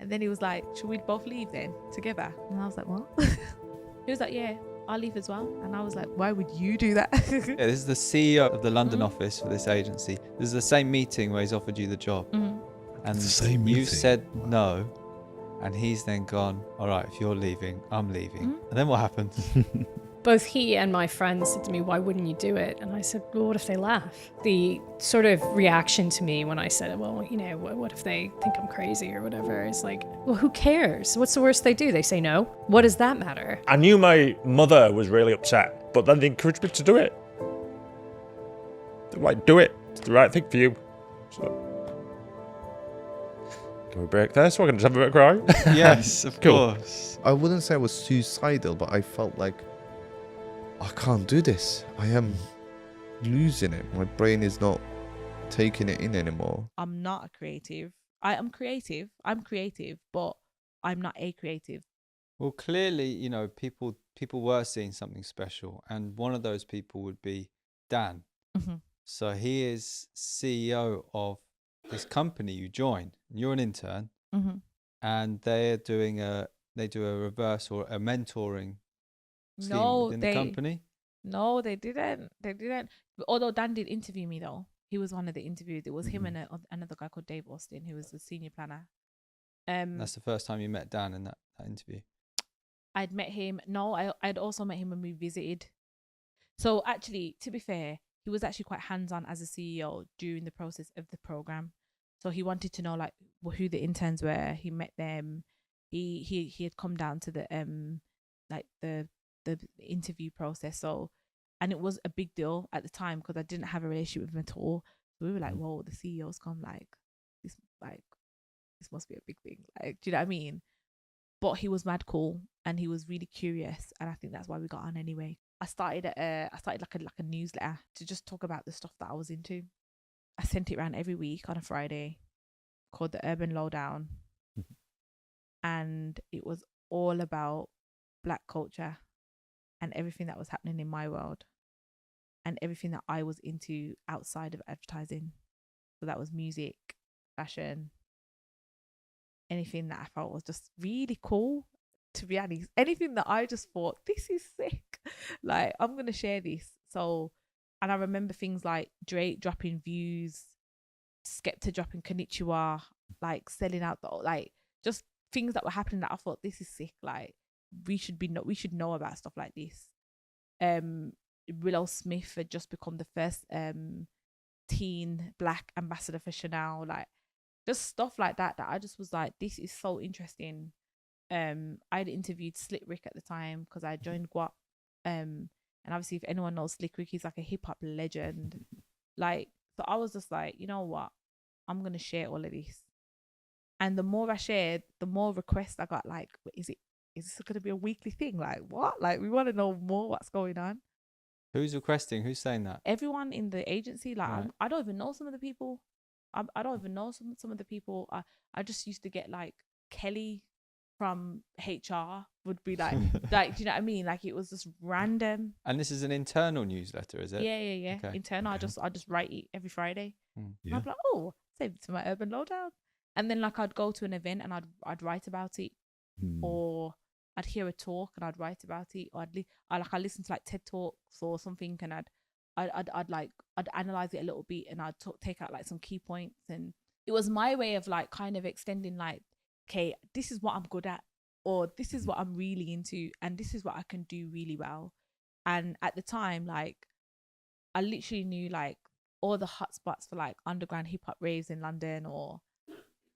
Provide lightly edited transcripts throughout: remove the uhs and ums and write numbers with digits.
And then he was like, should we both leave then together? And I was like, what? He was like, yeah, I'll leave as well. And I was like, why would you do that? Yeah, this is the CEO of the London office for this agency. This is the same meeting where he's offered you the job. And the same you meeting? said no. And he's then gone, all right, if you're leaving, I'm leaving. And then what happened? Both he and my friend said to me, why wouldn't you do it? And I said, well, what if they laugh? The sort of reaction to me when I said, well, you know, what if they think I'm crazy or whatever? Is like, well, who cares? What's the worst they do? They say no. What does that matter? I knew my mother was really upset, but then they encouraged me to do it. They're like, do it. It's the right thing for you. So, can we break there so I can just have a bit of cry? Yes, of course. I wouldn't say I was suicidal, but I felt like I can't do this. I am losing it. My brain is not taking it in anymore. I'm not a creative. I'm creative, but I'm not a creative. Well, clearly, you know, people were seeing something special. And one of those people would be Dan. So he is CEO of this company you joined. You're an intern. And they do a reverse or a mentoring scheme within the company. No, they didn't. Although Dan did interview me though. He was one of the interviews. It was him and another guy called Dave Austin, who was the senior planner. That's the first time you met Dan in that interview. I'd met him. No, I'd also met him when we visited. So actually, to be fair, he was actually quite hands-on as a CEO during the process of the program. So he wanted to know like who the interns were. He met them. He had come down to the like the interview process. So, and it was a big deal at the time because I didn't have a relationship with him at all. So we were like, whoa, the CEO's come, like this must be a big thing. Like, do you know what I mean? But he was mad cool and he was really curious, and I think that's why we got on anyway. I started like a newsletter to just talk about the stuff that I was into. I sent it around every week on a Friday, called the Urban Lowdown, and it was all about Black culture and everything that was happening in my world and everything that I was into outside of advertising. So that was music, fashion, anything that I felt was just really cool, to be honest. Anything that I just thought, this is sick. Like, I'm going to share this. So, and I remember things like Drake dropping Views, Skepta dropping Konnichiwa, like selling out like just things that were happening that I thought, this is sick. Like, we should know about stuff like this. Willow Smith had just become the first teen Black ambassador for Chanel. Like, just stuff like that I just was like, this is so interesting. I'd interviewed Slick Rick at the time because I joined GWAP. And obviously, if anyone knows Slick Rick, he's like a hip hop legend. Like, so I was just like, you know what? I'm gonna share all of this. And the more I shared, the more requests I got. Like, is this gonna be a weekly thing? Like, what? Like, we want to know more. What's going on? Who's requesting? Who's saying that? Everyone in the agency. Like, right. I don't even know some of the people. I don't even know some of the people. I just used to get like Kelly from HR would be like like, do you know what I mean? Like, it was just random. And this is an internal newsletter, is it? Yeah. Okay. Internal. I just write it every Friday. Yeah. I'd be like, oh, save it to my Urban Lowdown. And then like I'd go to an event and I'd write about it, or I'd hear a talk and I'd write about it, or I'd listen to like TED Talks or something, and I'd analyze it a little bit, and I'd take out like some key points. And it was my way of like kind of extending like, okay, this is what I'm good at, or this is what I'm really into, and this is what I can do really well. And at the time, like, I literally knew like all the hotspots for like underground hip hop raves in London, or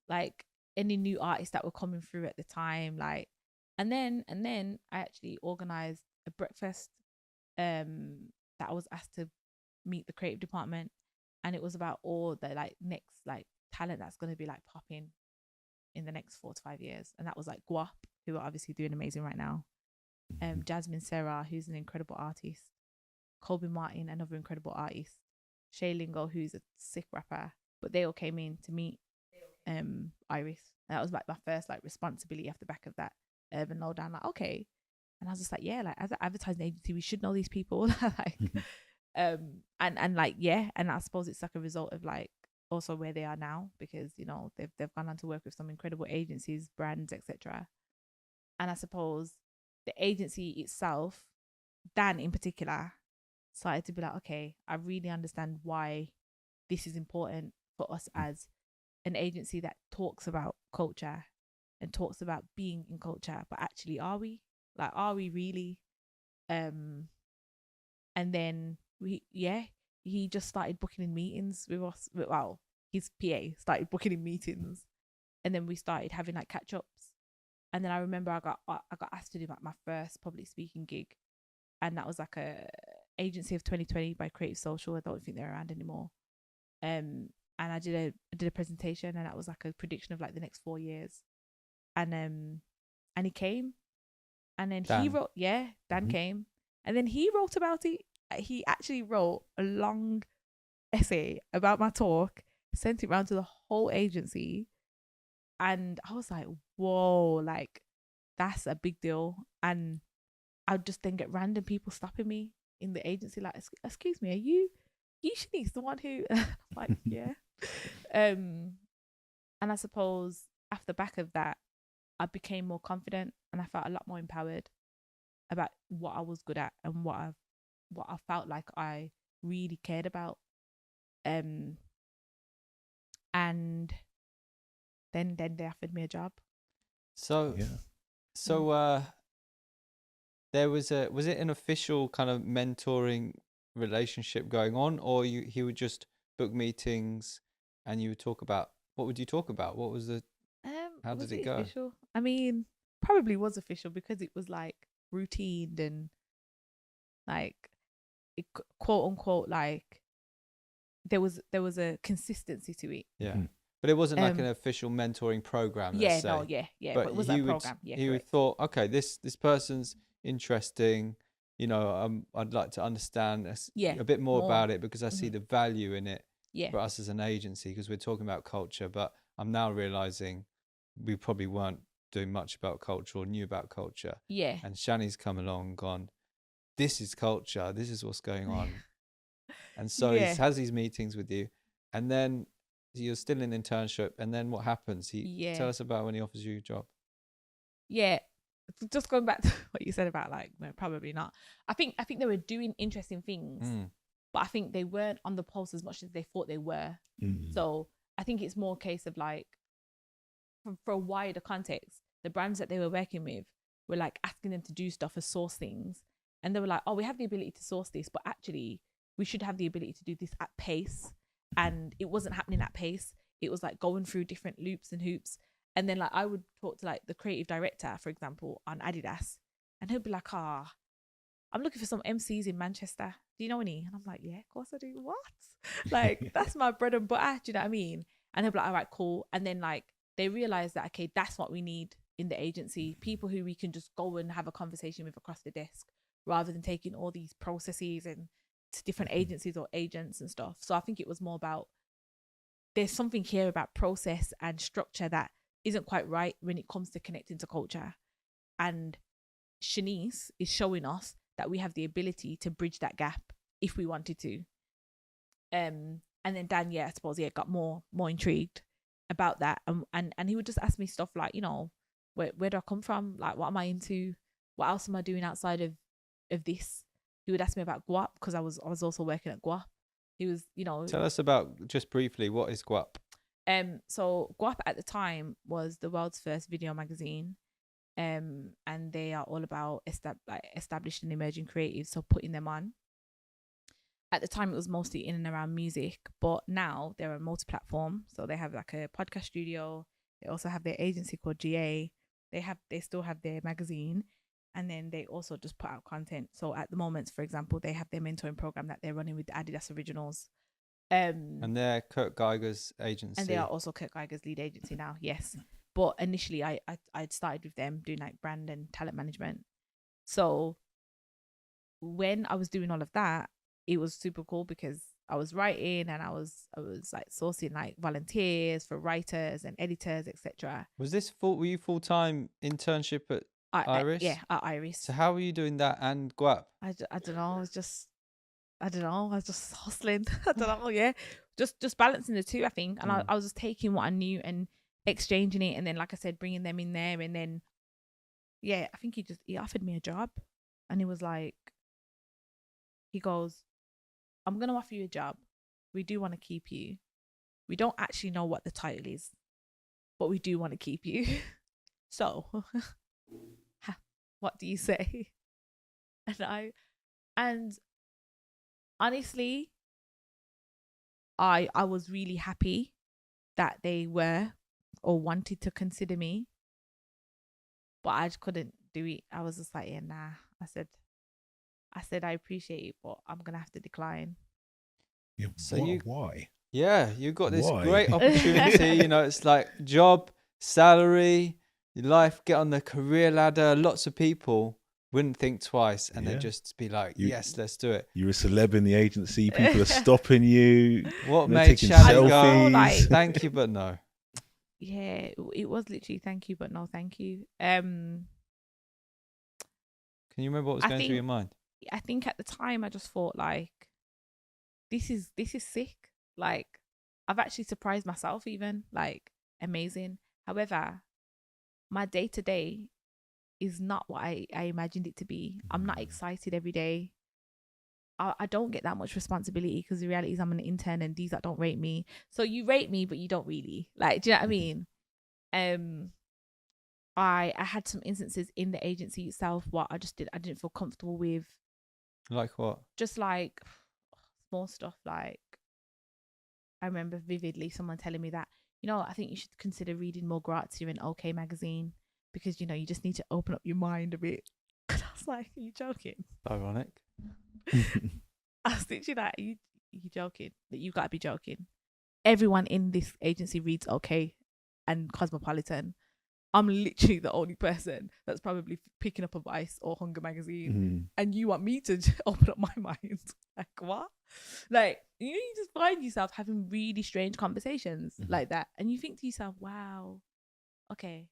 like any new artists that were coming through at the time. Like, and then I actually organized a breakfast that I was asked to meet the creative department, and it was about all the like next like talent that's going to be like popping in the next 4 to 5 years. And that was like GWAP, who are obviously doing amazing right now, Jasmine Serra, who's an incredible artist, Colby Martin, another incredible artist, Shay Lingo, who's a sick rapper. But they all came in to meet Iris, and that was like my first like responsibility off the back of that Urban Lowdown. Like, okay. And I was just like, yeah, like as an advertising agency, we should know these people. Like, and like, yeah. And I suppose it's like a result of like also where they are now, because you know they've gone on to work with some incredible agencies, brands, etc. And I suppose the agency itself, Dan in particular, started to be like, okay, I really understand why this is important for us as an agency that talks about culture and talks about being in culture, but actually are we really? And then he just started booking in meetings with us. Well, his PA started booking in meetings, and then we started having like catch ups. And then I remember I got asked to do like my first public speaking gig, and that was like a agency of 2020 by Creative Social. I don't think they're around anymore. And I did a presentation, and that was like a prediction of like the next 4 years. And he came, and then Dan. he wrote. Yeah, Dan came, and then he wrote about it. He actually wrote a long essay about my talk, sent it around to the whole agency, and I was like, whoa, like that's a big deal. And I'd just then get random people stopping me in the agency like, excuse me, are you Shanice, the one who like, yeah. And I suppose after the back of that, I became more confident, and I felt a lot more empowered about what I was good at and what I felt like I really cared about. And then they offered me a job. So there was it an official kind of mentoring relationship going on, or he would just book meetings and you would talk about, what would you talk about? What was the how did it go? Official? I mean, probably was official because it was like routine and like it, quote unquote, like there was a consistency to it. Yeah. But it wasn't like an official mentoring program. Yeah, but it was a program. Yeah, he would thought, okay, this person's interesting. You know, I'd like to understand a bit more about it, because I see the value in it for us as an agency, because we're talking about culture. But I'm now realizing we probably weren't doing much about culture or knew about culture. Yeah. And Shannie's come along and gone, this is culture. This is what's going on. And so he has these meetings with you, and then you're still in internship, and then what happens? Tell us about when he offers you a job. Yeah, just going back to what you said about like, no, probably not. I think they were doing interesting things, but I think they weren't on the pulse as much as they thought they were. So I think it's more a case of like, for a wider context, the brands that they were working with were like asking them to do stuff or source things, and they were like, oh, we have the ability to source this, but actually we should have the ability to do this at pace. And it wasn't happening at pace. It was like going through different loops and hoops. And then like I would talk to like the creative director, for example, on Adidas, and he'll be like, I'm looking for some MCs in Manchester. Do you know any? And I'm like, yeah, of course I do. What? Like, that's my bread and butter. Do you know what I mean? And he'll be like, all right, cool. And then like they realize that, okay, that's what we need in the agency. People who we can just go and have a conversation with across the desk, rather than taking all these processes and to different agencies or agents and stuff. So I think it was more about, there's something here about process and structure that isn't quite right when it comes to connecting to culture. And Shanice is showing us that we have the ability to bridge that gap if we wanted to. And then Dan, I suppose, got more intrigued about that. And he would just ask me stuff like, you know, where do I come from? Like, what am I into? What else am I doing outside of this? He would ask me about GWAP, because I was also working at GWAP. He was, you know. Tell us about, just briefly, what is GWAP? So GWAP at the time was the world's first video magazine. And they are all about established and emerging creatives, so putting them on. At the time, it was mostly in and around music, but now they're a multi-platform. So they have like a podcast studio. They also have their agency called GA. They still have their magazine. And then they also just put out content. So at the moment, for example, they have their mentoring program that they're running with the Adidas Originals. And they're Kurt Geiger's agency. And they are also Kurt Geiger's lead agency now, yes. But initially, I'd started with them doing like brand and talent management. So when I was doing all of that, it was super cool, because I was writing and I was like sourcing like volunteers for writers and editors, etc. Was this were you full-time internship at Iris? Yeah, at Iris. So how were you doing that and GWAP? I don't know. It was just I don't know. I was just hustling. I don't know. Yeah, just balancing the two, I think. And I was just taking what I knew and exchanging it, and then, like I said, bringing them in there, and then I think he offered me a job, and he was like, he goes, I'm gonna offer you a job. We do want to keep you. We don't actually know what the title is, but we do want to keep you. So, what do you say? And honestly, I was really happy that they were or wanted to consider me, but I just couldn't do it. I was just like, yeah, nah. I said I appreciate it, but I'm gonna have to decline. Yeah, So why? Yeah, you got this Why? great opportunity. You know, it's like job, salary, your life, get on the career ladder. Lots of people wouldn't think twice, and they'd just be like, yes, let's do it. You're a celeb in the agency. People are stopping you. What they're made taking Shannie go, selfies. thank you, but no? Yeah, it was literally thank you, but no thank you. Can you remember what was going through your mind? I think at the time I just thought like, this is sick. Like, I've actually surprised myself, even, like, amazing. However, my day-to-day is not what I imagined it to be. I'm not excited every day. I don't get that much responsibility, because the reality is I'm an intern, and these that don't rate me. So you rate me, but you don't really. Like, do you know what I mean? I had some instances in the agency itself what I didn't feel comfortable with. Like what? Just like small stuff. Like, I remember vividly someone telling me that, I think you should consider reading more Grazia in OK magazine, because, you just need to open up your mind a bit. And I was like, are you joking? Ironic. I was literally like, are you joking? That you gotta be joking. Everyone in this agency reads OK and Cosmopolitan. I'm literally the only person that's probably picking up a Vice or Hunger magazine, and you want me to open up my mind? Like, what? Like, you just find yourself having really strange conversations like that, and you think to yourself, wow, okay,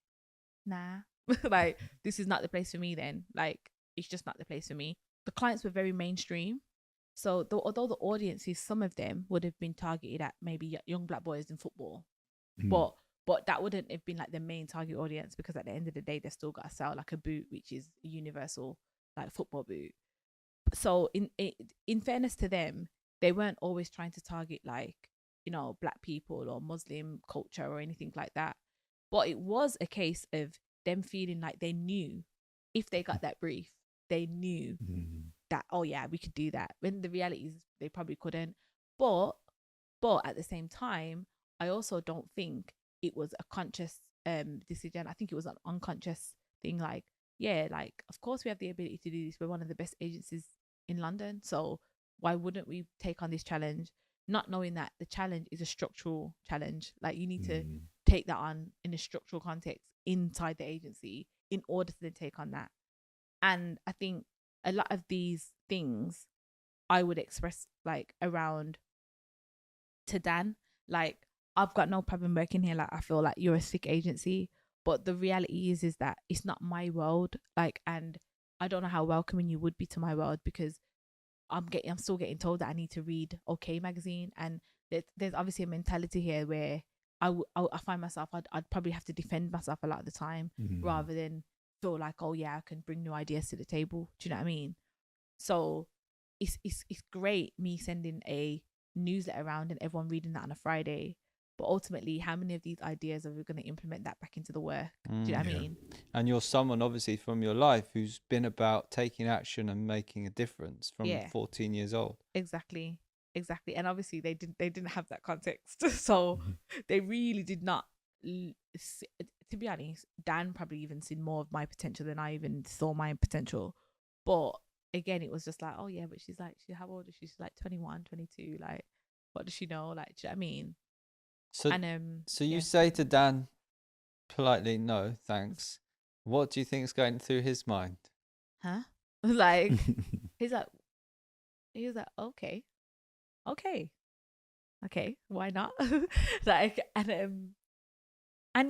nah. Like, this is not the place for me then. Like, it's just not the place for me. The clients were very mainstream, so although the audiences, some of them would have been targeted at maybe young black boys in football, but that wouldn't have been like the main target audience, because at the end of the day, they still got to sell like a boot, which is a universal like football boot. So in fairness to them, they weren't always trying to target like, black people or Muslim culture or anything like that. But it was a case of them feeling like they knew, if they got that brief, they knew that, oh yeah, we could do that. When the reality is they probably couldn't. But at the same time, I also don't think it was a conscious decision. I think it was an unconscious thing. Like, yeah, like, of course we have the ability to do this. We're one of the best agencies in London, so why wouldn't we take on this challenge, not knowing that the challenge is a structural challenge. Like, you need to take that on in a structural context inside the agency in order to then take on that. And I think a lot of these things I would express like around to Dan, like, I've got no problem working here. Like, I feel like you're a sick agency, but the reality is that it's not my world. Like, and I don't know how welcoming you would be to my world, because I'm still getting told that I need to read OK magazine, and there's obviously a mentality here where I find myself, I'd probably have to defend myself a lot of the time, rather than feel like, oh yeah, I can bring new ideas to the table. Do you know what I mean? So it's great me sending a newsletter around and everyone reading that on a Friday. But ultimately, how many of these ideas are we going to implement that back into the work? Do you know what I mean? And you're someone, obviously, from your life who's been about taking action and making a difference from 14 years old. Exactly. And obviously, they didn't have that context, so they really did not. To be honest, Dan probably even seen more of my potential than I even saw my potential. But again, it was just like, oh yeah, but she's how old is she? She's like 21, 22. Like, what does she know? Like, do you know what I mean? So you say to Dan politely, no, thanks. What do you think is going through his mind? Huh? Like, he was like, okay, why not? Like, and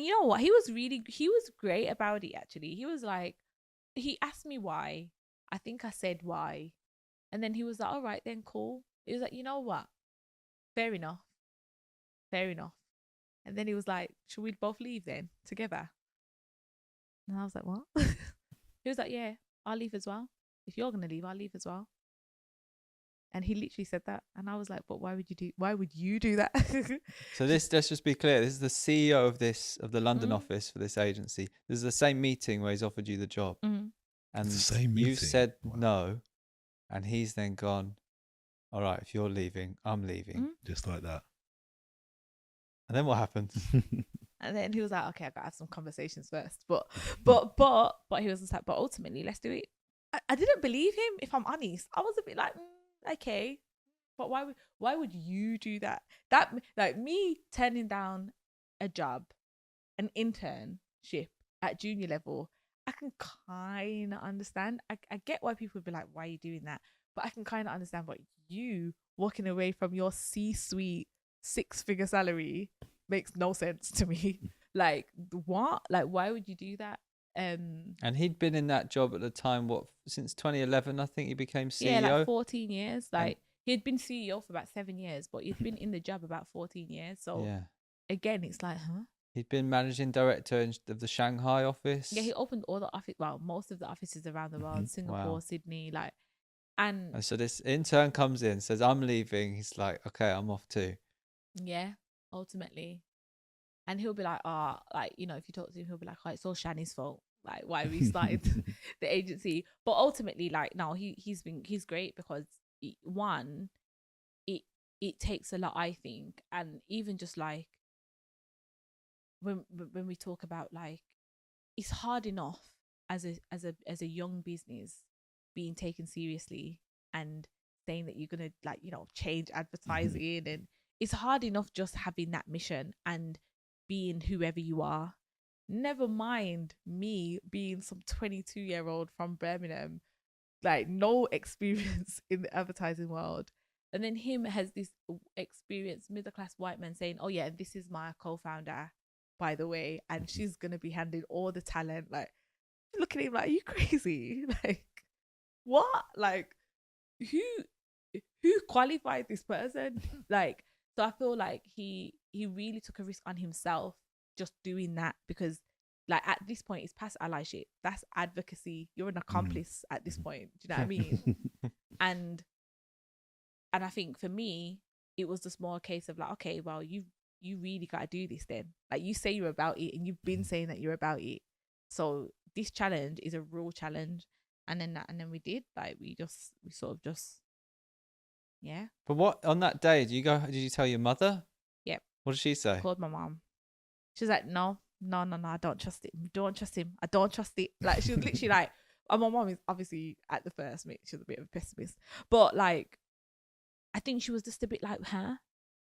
you know what? He was great about it, actually. He was like, he asked me why. I think I said why. And then he was like, all right, then cool. He was like, you know what? Fair enough. Fair enough. And then he was like, should we both leave then together? And I was like, what? He was like, yeah, I'll leave as well. If you're going to leave, I'll leave as well. And he literally said that. And I was like, but why would you do that? So let's just be clear. This is the CEO of the London office for this agency. This is the same meeting where he's offered you the job. Mm-hmm. And It's the same you meeting? said Wow. no. And he's then gone, all right, if you're leaving, I'm leaving. Just like that. And then what happened? And then he was like, okay, I got to have some conversations first. But he was just like, but ultimately, let's do it. I didn't believe him, if I'm honest. I was a bit like, okay, but why would you do that? That, like, me turning down a job, an internship at junior level, I can kind of understand. I get why people would be like, why are you doing that? But I can kind of understand what you walking away from your C-suite 6-figure salary makes no sense to me. Like, what? Like, why would you do that? And he'd been in that job at the time, since 2011, I think he became CEO. Yeah, like 14 years. Like, he'd been CEO for about 7 years, but he'd been in the job about 14 years. So yeah, again, it's like, huh? he'd been managing director of the Shanghai office. Yeah, he opened all the office, well, most of the offices around the world, Singapore, Wow. Sydney, like, and so this intern comes in, says, I'm leaving. He's like, okay, I'm off too. yeah, ultimately. And he'll be like, like, you know, if you talk to him, he'll be like, oh, it's all Shannie's fault. Like, why we started the agency. But ultimately, like, no, he's great because it takes a lot, I think. And even just like when we talk about, like, it's hard enough as a young business being taken seriously and saying that you're gonna, like, you know, change advertising, and it's hard enough just having that mission and being whoever you are. Never mind me being some 22-year-old from Birmingham, like, no experience in the advertising world. And then him has this experienced middle-class white man saying, oh yeah, this is my co-founder, by the way, and she's going to be handling all the talent. Like, look at him like, are you crazy? Like, what? Like, who qualified this person? Like, so I feel like he really took a risk on himself just doing that, because, like, at this point it's past allyship. That's advocacy. You're an accomplice at this point. Do you know what I mean? and I think for me, it was just more a case of like, okay, well, you really got to do this then. Like, you say you're about it, and you've been saying that you're about it. So this challenge is a real challenge. And then we did, like, we sort of just, yeah. But what, on that day, did you tell your mother? Yep. What did she say? Called my mom. She's like, no, I don't trust him. Don't trust him. I don't trust it. Like, she was literally like, and my mom is obviously at the first meet, she was a bit of a pessimist. But, like, I think she was just a bit like, huh?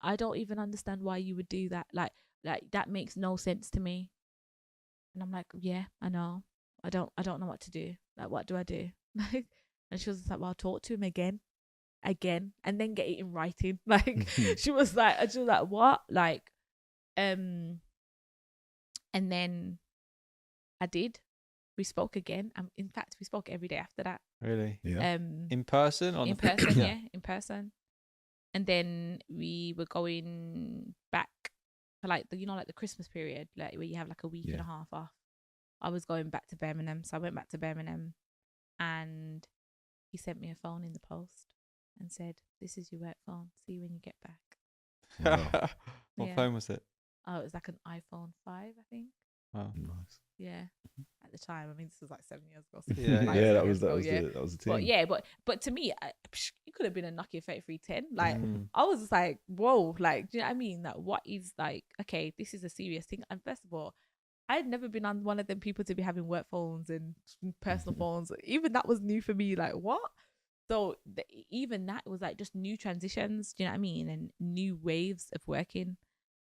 I don't even understand why you would do that. Like that makes no sense to me. And I'm like, yeah, I know. I don't know what to do. Like, what do I do? Like, and she was just like, well, talk to him again, and then get it in writing. Like, she was like, what? Like, and then I did. We spoke again. In fact, we spoke every day after that. Really? Yeah. In person? In person, yeah, in person. And then we were going back for, like, the Christmas period, like, where you have like a week and a half off. I was going back to Birmingham, so I went back to Birmingham, and he sent me a phone in the post and said, "This is your work phone. See you when you get back." Wow. What phone was it? Oh, it was like an iPhone 5, I think. Wow. Nice. Yeah, at the time. I mean, this was like 7 years ago. Yeah, that was the team. But yeah, but to me, it could have been a Nokia 3310. Like, I was just like, whoa, like, do you know what I mean? Like, what is, like, okay, this is a serious thing. And first of all, I had never been on one of them people to be having work phones and personal phones. Even that was new for me. Like, what? So even that was like just new transitions. Do you know what I mean? And new waves of working.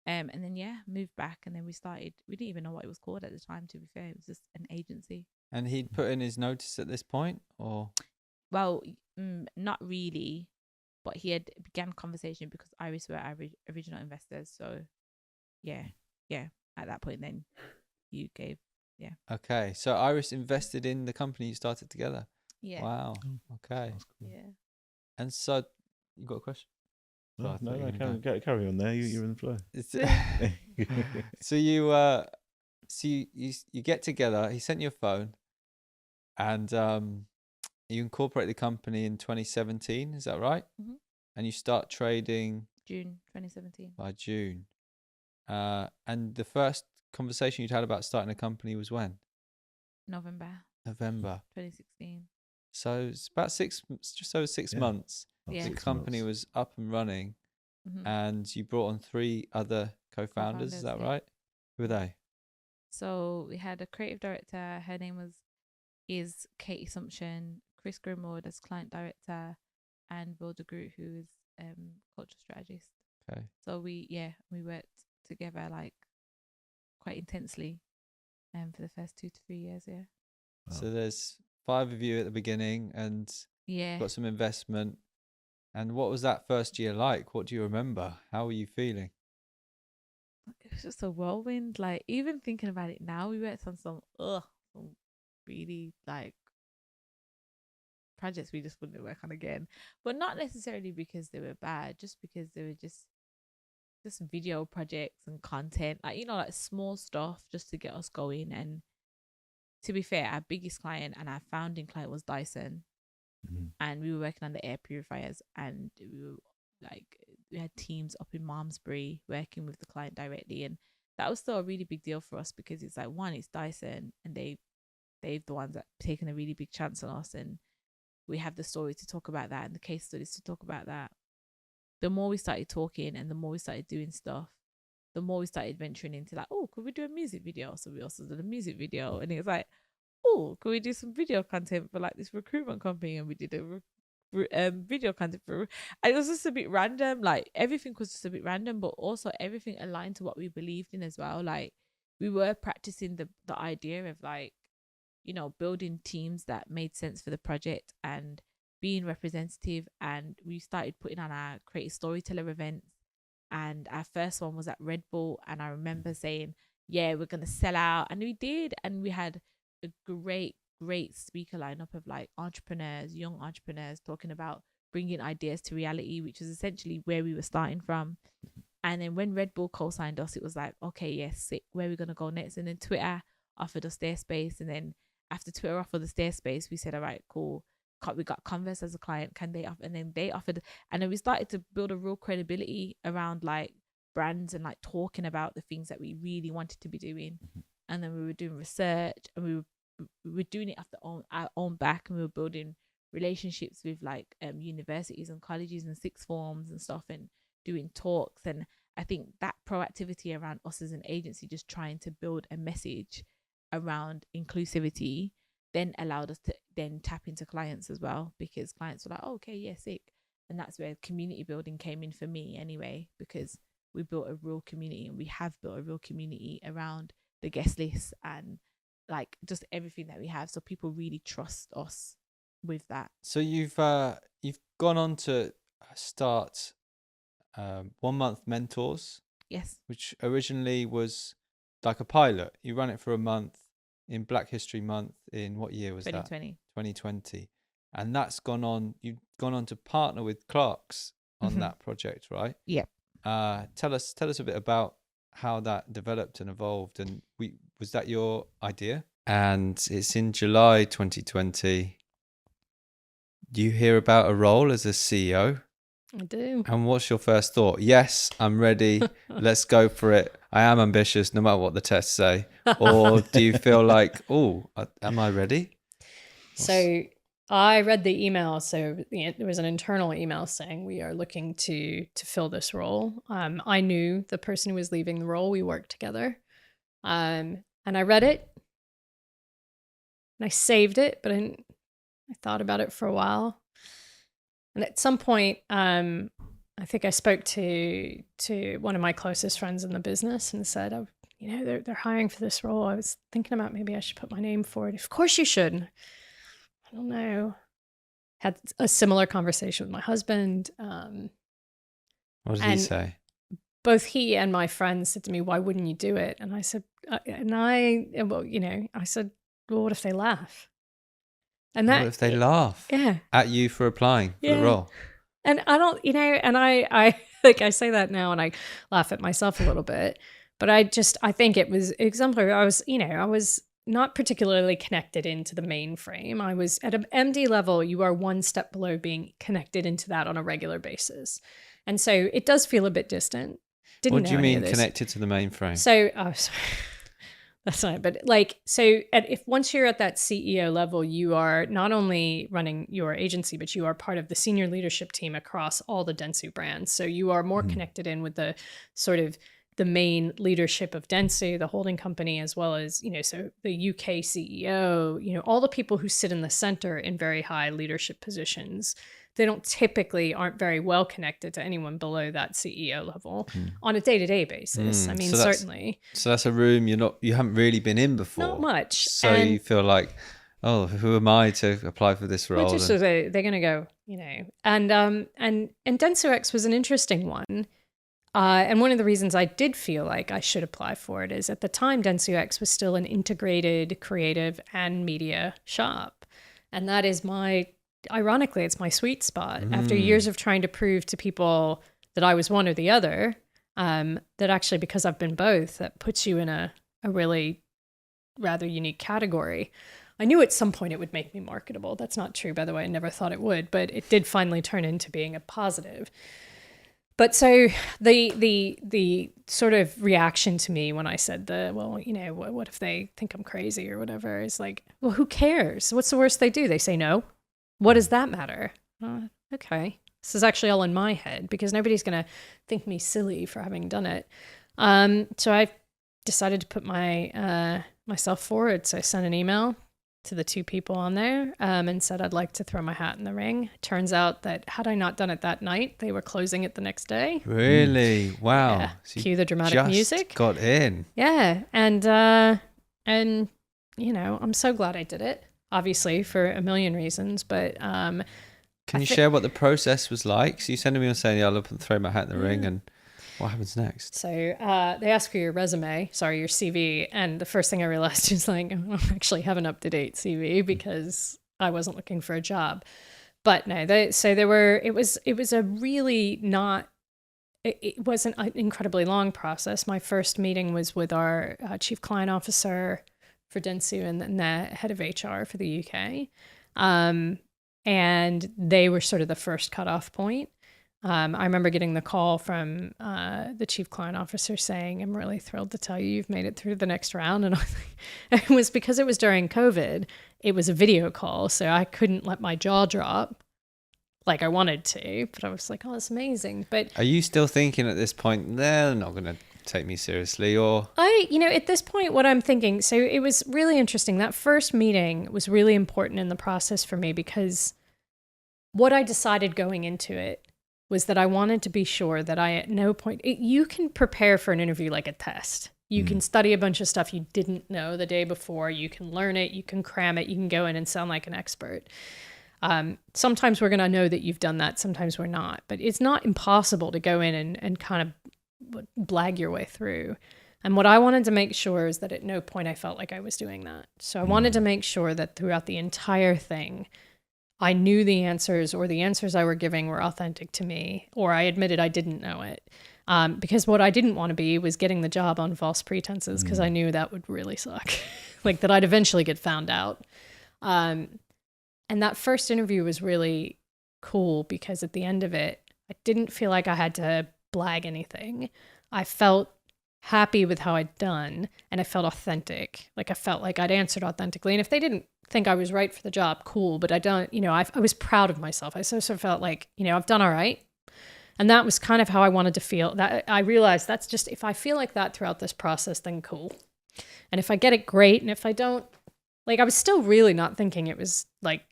And then moved back, and then we didn't even know what it was called at the time, to be fair. It was just an agency. And he'd put in his notice at this point, or? Well, not really, but he had began conversation because Iris were our original investors. So yeah, at that point then you gave, Okay, so Iris invested in the company you started together. Yeah. Wow. Okay. That's cool. Yeah. And so, you got a question? No, I thought you were gonna carry on there. You're in the flow. So you get together. He sent you a phone, and you incorporate the company in 2017. Is that right? Mm-hmm. And you start trading June 2017. by June. And the first conversation you'd had about starting a company was when? November 2016. So it's about just over 6 months. Yeah. The company was up and running, and you brought on 3 other co-founders. Is that right? Who were they? So we had a creative director. Her name is Katie Sumption, Chris Grimwood as client director, and Bill DeGroot, who is culture strategist. Okay. So we worked together like quite intensely for the first 2 to 3 years. Yeah. Wow. So there's 5 of you at the beginning, and got some investment. And what was that first year like? What do you remember? How were you feeling? It was just a whirlwind. Like, even thinking about it now, we worked on some really like projects we just wouldn't work on again. But not necessarily because they were bad, just because they were just video projects and content, like, like small stuff just to get us going. And to be fair, our biggest client and our founding client was Dyson. And we were working on the air purifiers, and we had teams up in Malmesbury working with the client directly, and that was still a really big deal for us because it's like, one, it's Dyson, and they're the ones that taken a really big chance on us, and we have the story to talk about that and the case studies to talk about that. The more we started talking and the more we started doing stuff, the more we started venturing into like, oh, could we do a music video? So we also did a music video, and it was like, oh, could we do some video content for like this recruitment company? And we did a video content for, and it was just a bit random. Like, everything was just a bit random, but also everything aligned to what we believed in as well. Like, we were practicing the idea of like, building teams that made sense for the project and being representative. And we started putting on our creative storyteller events, and our first one was at Red Bull. And I remember saying, yeah, we're gonna sell out, and we did. And we had a great speaker lineup of like entrepreneurs, young entrepreneurs, talking about bringing ideas to reality, which is essentially where we were starting from. And then when Red Bull co-signed us, it was like, okay, yes, sick, where are we gonna go next? And then Twitter offered us their space, and then after Twitter offered us their space, we said, all right, cool, we got Converse as a client, can they offer? And then they offered, and then we started to build a real credibility around like brands and like talking about the things that we really wanted to be doing. And then we were doing research, and we were doing it off our own back, and we were building relationships with like universities and colleges and sixth forms and stuff, and doing talks. And I think that proactivity around us as an agency, just trying to build a message around inclusivity, then allowed us to then tap into clients as well, because clients were like, oh, okay, yeah, sick. And that's where community building came in for me anyway, because we built a real community, and we have built a real community around the guest list and like just everything that we have. So people really trust us with that. So you've gone on to start 1 month mentors. Yes. Which originally was like a pilot. You ran it for a month in Black History Month in what year was 2020. that? 2020. And that's gone on. You've gone on to partner with Clark's on that project, right? Yeah. Tell us a bit about how that developed and evolved, and was that your idea? And it's in July 2020. You hear about a role as a CEO. I do. And what's your first thought? Yes, I'm ready. Let's go for it. I am ambitious, no matter what the tests say. Or do you feel like, oh, am I ready? So I read the email. So there was an internal email saying we are looking to fill this role. I knew the person who was leaving the role. We worked together. And I read it. And I saved it, but I thought about it for a while. And at some point, I think I spoke to one of my closest friends in the business and said, oh, they're hiring for this role. I was thinking about maybe I should put my name forward. Of course you should. I don't know. Had a similar conversation with my husband. What did he say? Both he and my friends said to me, why wouldn't you do it? And I said, I said, well, what if they laugh? And what if they laugh at you for applying for the role? And I don't, and I like, I say that now and I laugh at myself a little bit, but I think it was exemplary. I was not particularly connected into the mainframe. I was at an MD level, you are one step below being connected into that on a regular basis. And so it does feel a bit distant. What do you mean connected to the mainframe? So, sorry. That's not, but like, so if once you're at that CEO level, you are not only running your agency, but you are part of the senior leadership team across all the Dentsu brands. So you are more connected in with the sort of the main leadership of Dentsu, the holding company, as well as, so the UK CEO, all the people who sit in the center in very high leadership positions. They aren't very well connected to anyone below that CEO level on a day-to-day basis. I mean, certainly. So that's a room you haven't really been in before. Not much. So you feel like, oh, who am I to apply for this role? So they're going to go, and Dentsu X was an interesting one. And one of the reasons I did feel like I should apply for it is at the time, Dentsu X was still an integrated creative and media shop. And that is ironically, it's my sweet spot. After years of trying to prove to people that I was one or the other, that actually, because I've been both, that puts you in a really rather unique category. I knew at some point it would make me marketable. That's not true, by the way. I never thought it would, but it did finally turn into being a positive. But so the sort of reaction to me when I said what if they think I'm crazy or whatever, is like, well, who cares? What's the worst they do? They say no. What does that matter? Okay. This is actually all in my head because nobody's going to think me silly for having done it. So I decided to put myself forward. So I sent an email to the two people on there and said I'd like to throw my hat in the ring. Turns out that had I not done it that night, they were closing it the next day. Really? Wow. Yeah. So cue the dramatic music. Got in. Yeah. And I'm so glad I did it. Obviously, for a million reasons, but can you share what the process was like? So you send me and saying, "Yeah, I'll throw my hat in the ring," and what happens next? So they ask for your your CV, and the first thing I realized is like, I don't actually have an up-to-date CV because I wasn't looking for a job. But no, it was a really not. It wasn't an incredibly long process. My first meeting was with our chief client officer for Dentsu and then the head of HR for the UK. And they were sort of the first cutoff point. I remember getting the call from the chief client officer saying, I'm really thrilled to tell you you've made it through the next round. And it was because it was during COVID, it was a video call. So I couldn't let my jaw drop like I wanted to, but I was like, oh, that's amazing. But are you still thinking at this point, they're not going to take me seriously? Or at this point, what I'm thinking, so it was really interesting. That first meeting was really important in the process for me because what I decided going into it was that I wanted to be sure that I at no point, you can prepare for an interview like a test. You can study a bunch of stuff you didn't know the day before. You can learn it. You can cram it. You can go in and sound like an expert. Sometimes we're going to know that you've done that. Sometimes we're not. But it's not impossible to go in and kind of blag your way through. And what I wanted to make sure is that at no point I felt like I was doing that. So I wanted to make sure that throughout the entire thing, I knew the answers, or the answers I were giving were authentic to me, or I admitted I didn't know it. Because what I didn't want to be was getting the job on false pretenses, because I knew that would really suck. Like that I'd eventually get found out. And that first interview was really cool because at the end of it, I didn't feel like I had to blag anything. I felt happy with how I'd done, and I felt authentic. Like I felt like I'd answered authentically. And if they didn't think I was right for the job, cool. But I was proud of myself. I sort of felt like, I've done all right. And that was kind of how I wanted to feel. That I realized that's just, if I feel like that throughout this process, then cool. And if I get it, great. And if I don't, I was still really not thinking it was like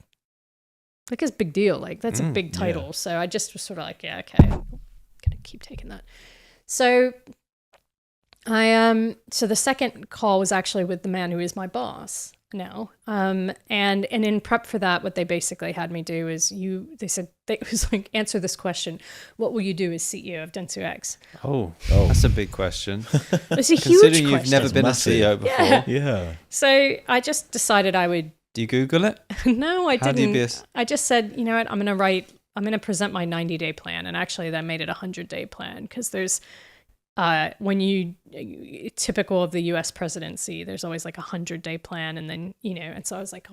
it's a big deal. Like that's a big title. Yeah. So I just was sort of like, yeah, okay, I'm gonna keep taking that. So so the second call was actually with the man who is my boss now. And in prep for that, what they basically had me do is it was like, answer this question. What will you do as CEO of Dentsu X? Oh, that's a big question. It's a huge question. Considering you've never been a CEO before. Yeah. So I just decided I would. Do you Google it? No, I didn't. How do you I just said, you know what, I'm going to write I'm going to present my 90-day plan. And actually that made it a 100-day plan, because there's, when you, typical of the US presidency, there's always like a 100-day plan. And then, and so I was like,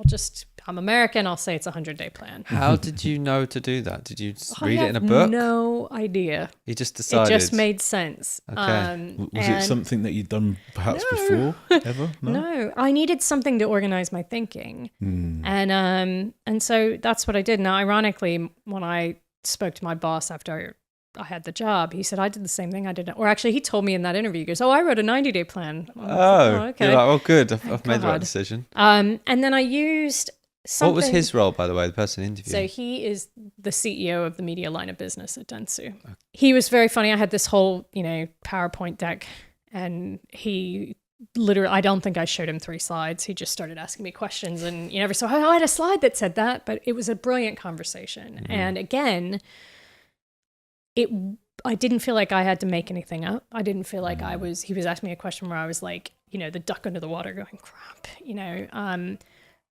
I'm American, I'll say it's a 100-day plan. How did you know to do that? Did you read it in a book? No idea. You just decided? It just made sense. Okay. Was it something that you'd done perhaps before, ever? No, I needed something to organize my thinking. And so that's what I did. Now, ironically, when I spoke to my boss after I had the job, he said, I did the same thing. I did, or actually he told me in that interview, he goes, I wrote a 90-day plan. Okay. You're like, good. I've made the right decision. And then I used something. What was his role, by the way, the person interviewing? So he is the CEO of the media line of business at Dentsu. Okay. He was very funny. I had this whole, PowerPoint deck, and he literally, I don't think I showed him 3 slides. He just started asking me questions, and every so I had a slide that said that, but it was a brilliant conversation. And again, I didn't feel like I had to make anything up. I didn't feel like he was asking me a question where I was like, the duck under the water going, crap,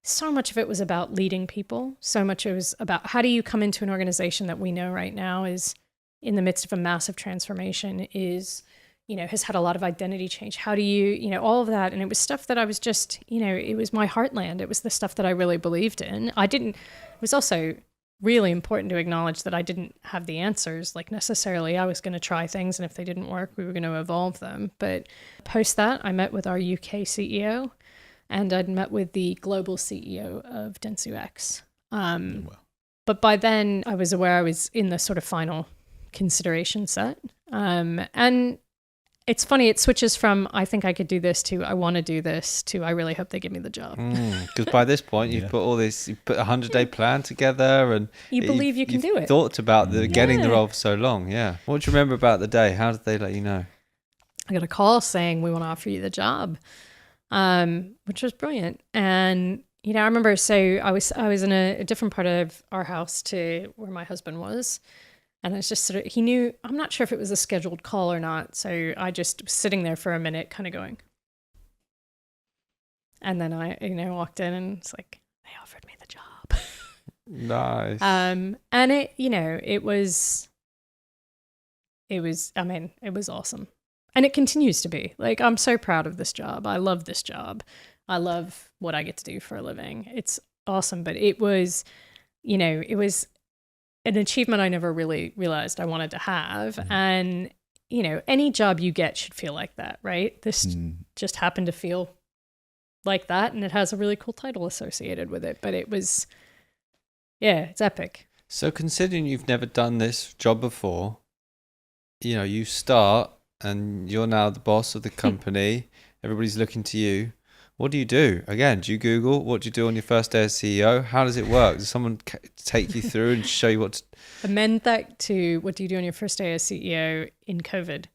so much of it was about leading people. So much it was about, how do you come into an organization that we know right now is in the midst of a massive transformation, is, has had a lot of identity change. How do you, all of that. And it was stuff that I was just, it was my heartland. It was the stuff that I really believed in. It was also really important to acknowledge that I didn't have the answers, like necessarily. I was going to try things, and if they didn't work, we were going to evolve them. But post that, I met with our UK CEO, and I'd met with the global CEO of Dentsu X. But by then, I was aware I was in the sort of final consideration set. And it's funny, it switches from, I think I could do this, to I want to do this, to I really hope they give me the job. Because by this point, you've put all this, you put a 100-day plan together, and you believe you can do it. Thought about getting the role for so long, yeah. What do you remember about the day? How did they let you know? I got a call saying, we want to offer you the job, which was brilliant. And, I remember, so I was in a different part of our house to where my husband was. And I was just sort of, he knew, I'm not sure if it was a scheduled call or not. So I just was sitting there for a minute kind of going. And then I, walked in, and it's like, they offered me the job. Nice. And it, it was awesome. And it continues to be. Like, I'm so proud of this job. I love this job. I love what I get to do for a living. It's awesome. But it was, it was an achievement I never really realized I wanted to have. And, any job you get should feel like that, right? This just happened to feel like that, and it has a really cool title associated with it. But it was, it's epic. So considering you've never done this job before, you start and you're now the boss of the company, everybody's looking to you. What do you do? Again, do you Google? What do you do on your first day as CEO? How does it work? Does someone take you through and show you what to... Amend that to, what do you do on your first day as CEO in COVID?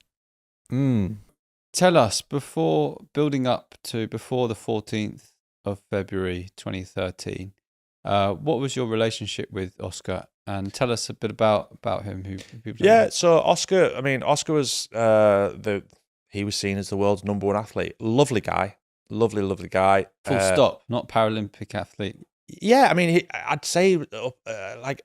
Tell us, before building up to before the 14th of February 2013, what was your relationship with Oscar? And tell us a bit about him. So Oscar was he was seen as the world's #1 athlete. Lovely guy. Lovely guy. Full stop. Not Paralympic athlete. Yeah, I'd say, I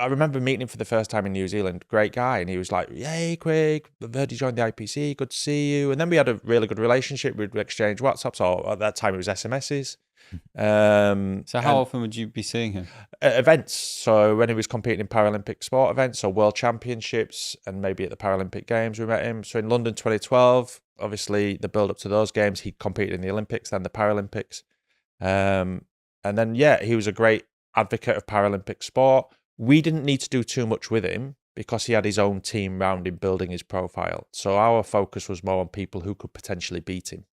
remember meeting him for the first time in New Zealand. Great guy. And he was like, "Yay, Craig, I've heard you joined the IPC. Good to see you." And then we had a really good relationship. We'd exchange WhatsApps, or at that time it was SMSs. So how often would you be seeing him? At events. So when he was competing in Paralympic sport events, so World Championships, and maybe at the Paralympic Games, we met him. So in London 2012, obviously the build up to those games, he competed in the Olympics, then the Paralympics. And then, he was a great advocate of Paralympic sport. We didn't need to do too much with him because he had his own team around him building his profile. So our focus was more on people who could potentially beat him,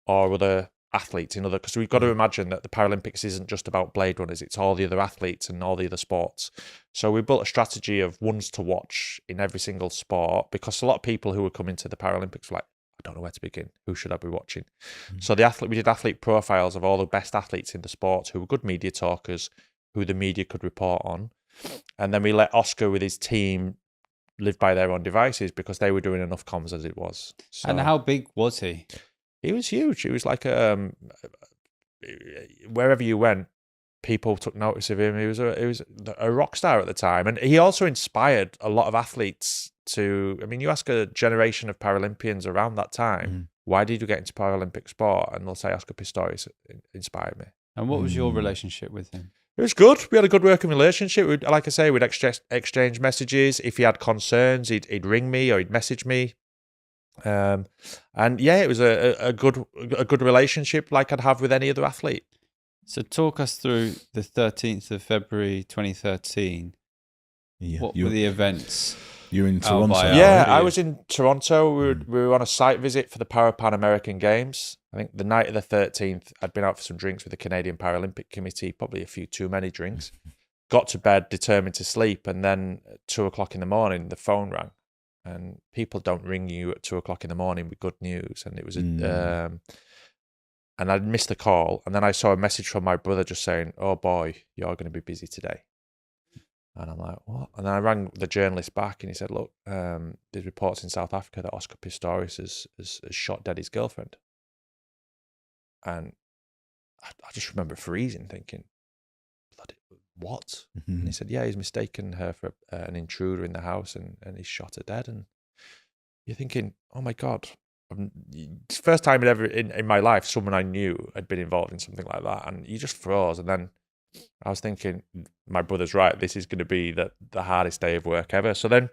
or other athletes in other, because we've got to imagine that the Paralympics isn't just about blade runners, it's all the other athletes and all the other sports. So we built a strategy of ones to watch in every single sport, because a lot of people who were coming to the Paralympics were like, I don't know where to begin. Who should I be watching? So we did athlete profiles of all the best athletes in the sports who were good media talkers, who the media could report on. And then we let Oscar with his team live by their own devices, because they were doing enough comms as it was. So, and how big was he? He was huge. He was like wherever you went, people took notice of him. He was a rock star at the time, and he also inspired a lot of athletes to. I mean, you ask a generation of Paralympians around that time, why did you get into Paralympic sport? And they'll say Oscar Pistorius inspired me. And what was your relationship with him? It was good. We had a good working relationship. Like I say, we'd exchange messages. If he had concerns, he'd ring me or he'd message me. And yeah, it was a good relationship like I'd have with any other athlete. So talk us through the 13th of February 2013. Yeah, What were the events? You're in Toronto. Yeah, I was in Toronto. We were on a site visit for the Pan American Games. I think the night of the 13th, I'd been out for some drinks with the Canadian Paralympic Committee, probably a few too many drinks. Got to bed, determined to sleep, and then at 2:00 in the morning, the phone rang. And people don't ring you at 2:00 in the morning with good news. And it was and I'd missed the call. And then I saw a message from my brother just saying, "Oh boy, you're going to be busy today." And I'm like, what? And then I rang the journalist back and he said, look, there's reports in South Africa that Oscar Pistorius has shot dead his girlfriend. And I just remember freezing, thinking, what? And he said, yeah, he's mistaken her for an intruder in the house and he's shot her dead. And you're thinking, oh my God. It's the first time ever in my life someone I knew had been involved in something like that. And you just froze. And then I was thinking, my brother's right, this is going to be the hardest day of work ever. So then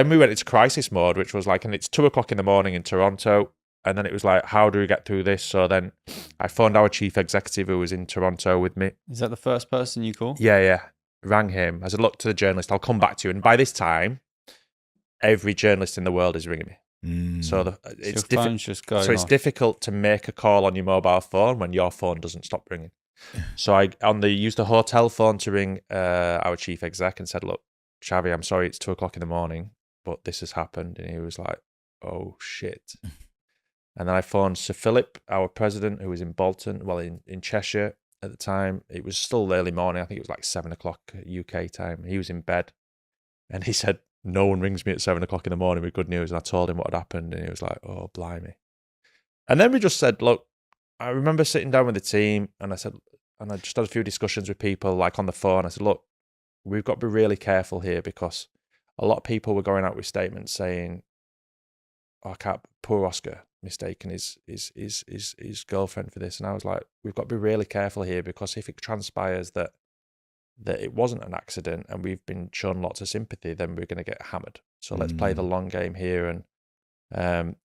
we went into crisis mode, which was like, and it's 2:00 in the morning in Toronto. And then it was like, how do we get through this? So then I phoned our chief executive who was in Toronto with me. Is that the first person you called? Yeah. Rang him. I said, look, to the journalist, I'll come back to you. And by this time, every journalist in the world is ringing me. So it's difficult to make a call on your mobile phone when your phone doesn't stop ringing. So I used the hotel phone to ring our chief exec and said, look, Xavi, I'm sorry, it's 2:00 in the morning, but this has happened. And he was like, oh shit. And then I phoned Sir Philip, our president, who was in Bolton, in Cheshire at the time. It was still early morning. I think it was like 7:00 UK time. He was in bed and he said, no one rings me at 7:00 in the morning with good news. And I told him what had happened and he was like, oh, blimey. And then we just said, look, I remember sitting down with the team and I said, and I just had a few discussions with people like on the phone. I said, look, we've got to be really careful here because a lot of people were going out with statements saying, oh, I can't, poor Oscar, mistaken his girlfriend for this. And I was like, we've got to be really careful here because if it transpires that it wasn't an accident and we've been shown lots of sympathy, then we're going to get hammered. So let's play the long game here. And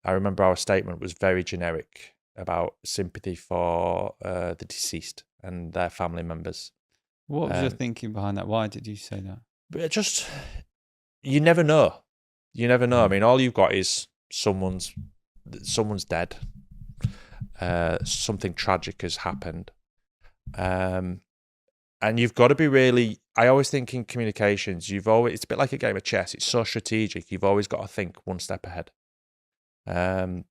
I remember our statement was very generic about sympathy for the deceased and their family members. What was your thinking behind that? Why did you say that? But just, you never know. You never know. I mean, all you've got is someone's dead. Something tragic has happened. And you've got to be really, I always think in communications, it's a bit like a game of chess. It's so strategic. You've always got to think one step ahead. And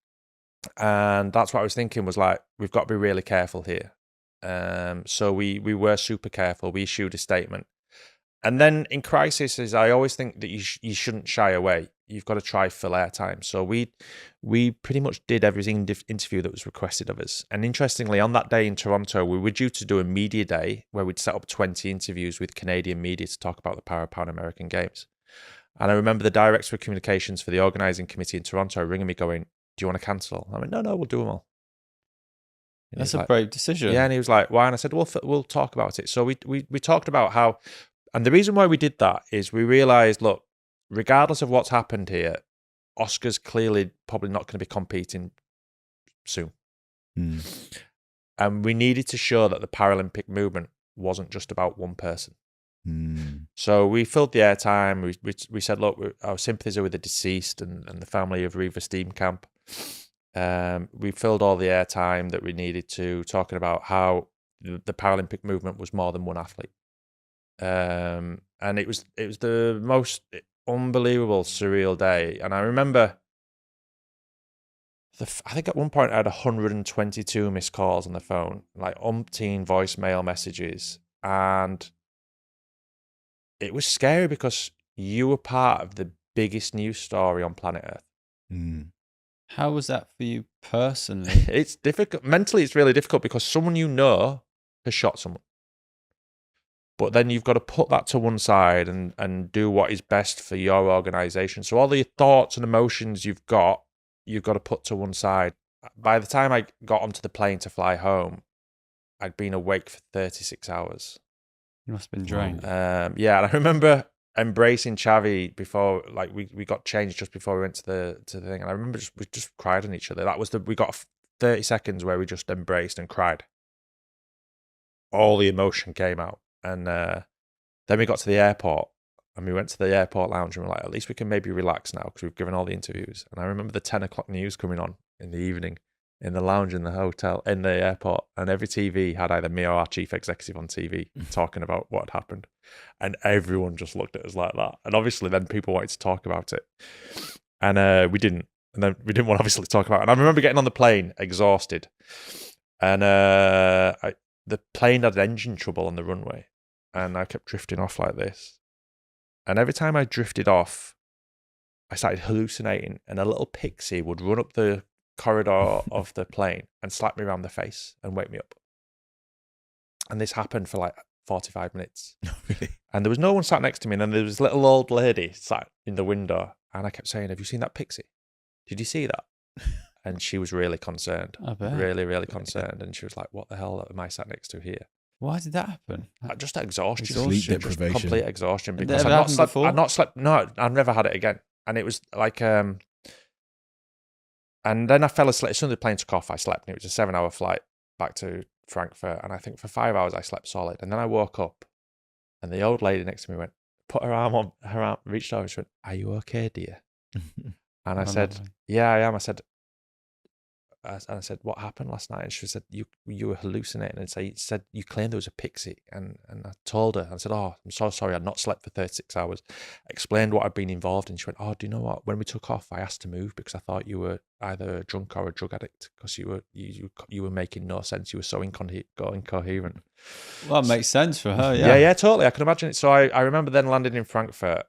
that's what I was thinking was like, we've got to be really careful here. So we were super careful. We issued a statement. And then in crises, I always think that you shouldn't shy away. You've got to try fill airtime. So we pretty much did every interview that was requested of us. And interestingly, on that day in Toronto, we were due to do a media day where we'd set up 20 interviews with Canadian media to talk about the Pan American Games. And I remember the director of communications for the organising committee in Toronto ringing me going, do you want to cancel? I went, no, we'll do them all. And that's a brave decision. Yeah, and he was like, why? And I said, we'll talk about it. So we talked about how, and the reason why we did that is we realised, look, regardless of what's happened here, Oscar's clearly probably not going to be competing soon. And we needed to show that the Paralympic movement wasn't just about one person. So we filled the airtime. We said, look, our sympathies are with the deceased and the family of Riva Steenkamp. We filled all the airtime that we needed to, talking about how the Paralympic movement was more than one athlete. And it was the most unbelievable, surreal day. And I remember, I think at one point I had 122 missed calls on the phone, like umpteen voicemail messages. And it was scary because you were part of the biggest news story on planet Earth. How was that for you personally? It's difficult. Mentally, it's really difficult because someone you know has shot someone. But then you've got to put that to one side and do what is best for your organization. So all the thoughts and emotions you've got to put to one side. By the time I got onto the plane to fly home, I'd been awake for 36 hours. You must have been drained. Yeah, and I remember embracing Xavi before, like we got changed just before we went to the thing, and I remember we just cried on each other. That was we got 30 seconds where we just embraced and cried. All the emotion came out. And then we got to the airport, and we went to the airport lounge, and we're like, at least we can maybe relax now because we've given all the interviews. And I remember the 10 o'clock news coming on in the evening in the lounge in the hotel, in the airport, and every TV had either me or our chief executive on TV talking about what had happened. And everyone just looked at us like that. And obviously then people wanted to talk about it. And we didn't. And then we didn't want to obviously talk about it. And I remember getting on the plane exhausted. And the plane had engine trouble on the runway. And I kept drifting off like this. And every time I drifted off, I started hallucinating, and a little pixie would run up the corridor of the plane and slap me around the face and wake me up. And this happened for like 45 minutes. Really? And there was no one sat next to me. And then there was this little old lady sat in the window. And I kept saying, have you seen that pixie? Did you see that? And she was really concerned. I bet. Really, really concerned. And she was like, what the hell am I sat next to here? Why did that happen? Just exhaustion. Sleep Just deprivation. complete exhaustion. Had Because that ever happened before? I'd not slept. No, I've never had it again. And it was like, and then I fell asleep. As soon as the plane took off, I slept. And it was a 7-hour flight back to Frankfurt. And I think for 5 hours, I slept solid. And then I woke up, and the old lady next to me put her arm, reached over and she went, are you okay, dear? And I said, yeah, I am. I said, what happened last night? And she said, you were hallucinating. And she said, you claimed there was a pixie. And I told her, I said, oh, I'm so sorry. I'd not slept for 36 hours. I explained what I'd been involved in. She went, oh, do you know what? When we took off, I asked to move because I thought you were either a drunk or a drug addict because you were making no sense. You were so incoherent. Well, it makes sense for her, yeah. Yeah, totally. I can imagine it. So I remember then landing in Frankfurt,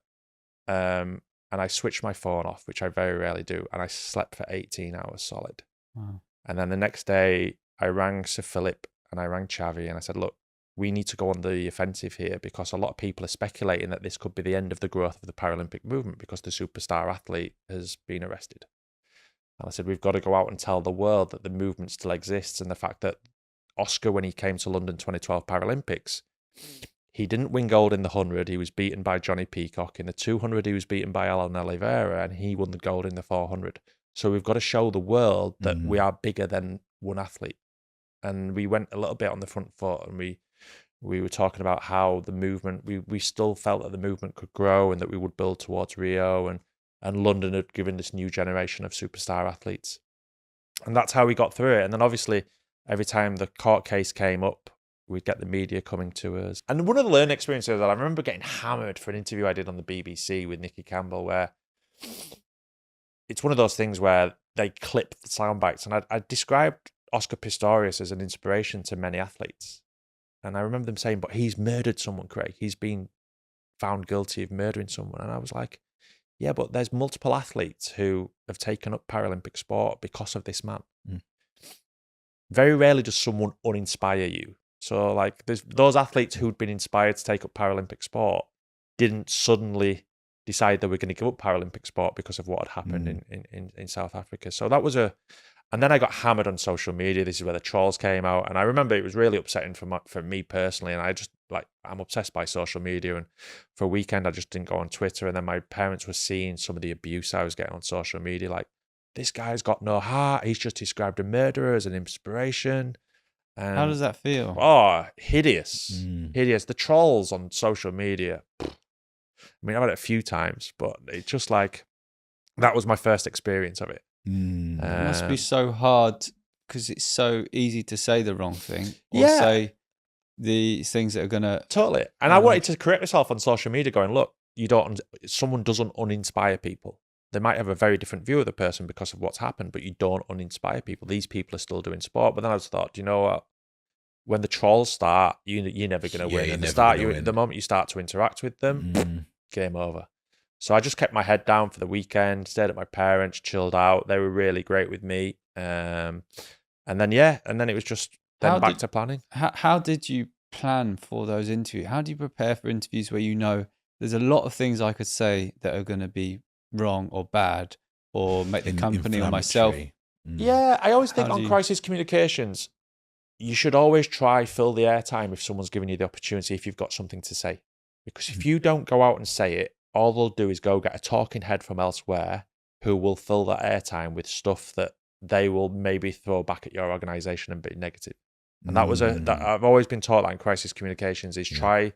and I switched my phone off, which I very rarely do. And I slept for 18 hours solid. Wow. And then the next day, I rang Sir Philip and I rang Xavi and I said, look, we need to go on the offensive here because a lot of people are speculating that this could be the end of the growth of the Paralympic movement because the superstar athlete has been arrested. And I said, we've got to go out and tell the world that the movement still exists, and the fact that Oscar, when he came to London 2012 Paralympics, he didn't win gold in the 100. He was beaten by Johnny Peacock. In the 200, he was beaten by Alan Oliveira, and he won the gold in the 400. So we've got to show the world that we are bigger than one athlete. And we went a little bit on the front foot, and we were talking about how the movement, we still felt that the movement could grow and that we would build towards Rio, and London had given this new generation of superstar athletes. And that's how we got through it. And then obviously every time the court case came up, we'd get the media coming to us. And one of the learning experiences that I remember getting hammered for an interview I did on the BBC with Nicky Campbell, where it's one of those things where they clip the sound bites. And I described Oscar Pistorius as an inspiration to many athletes. And I remember them saying, but he's murdered someone, Craig. He's been found guilty of murdering someone. And I was like, yeah, but there's multiple athletes who have taken up Paralympic sport because of this man. Very rarely does someone uninspire you. So like there's those athletes who'd been inspired to take up Paralympic sport didn't suddenly decide they were going to give up Paralympic sport because of what had happened in South Africa. So that was and then I got hammered on social media. This is where the trolls came out. And I remember it was really upsetting for me personally. And I just I'm obsessed by social media. And for a weekend, I just didn't go on Twitter. And then my parents were seeing some of the abuse I was getting on social media. Like, this guy's got no heart. He's just described a murderer as an inspiration. And how does that feel? Oh, hideous. Hideous. The trolls on social media. I mean, I've had it a few times, but it's just like, that was my first experience of it. It must be so hard because it's so easy to say the wrong thing or Yeah. say the things that are going to... Totally. And I wanted to correct myself on social media going, look, someone doesn't uninspire people. They might have a very different view of the person because of what's happened, but you don't uninspire people. These people are still doing sport. But then I just thought, do you know what? When the trolls start, you're never going to win. And the moment you start to interact with them, game over. So I just kept my head down for the weekend, stayed at my parents, chilled out. They were really great with me. And then it was just back to planning. How did you plan for those interviews? How do you prepare for interviews where you know there's a lot of things I could say that are going to be wrong or bad or make the company or myself? Yeah, I always think on crisis communications, you should always try fill the airtime if someone's giving you the opportunity, if you've got something to say. Because if you don't go out and say it, all they'll do is go get a talking head from elsewhere who will fill that airtime with stuff that they will maybe throw back at your organization and be negative. And that was that I've always been taught that in crisis communications is try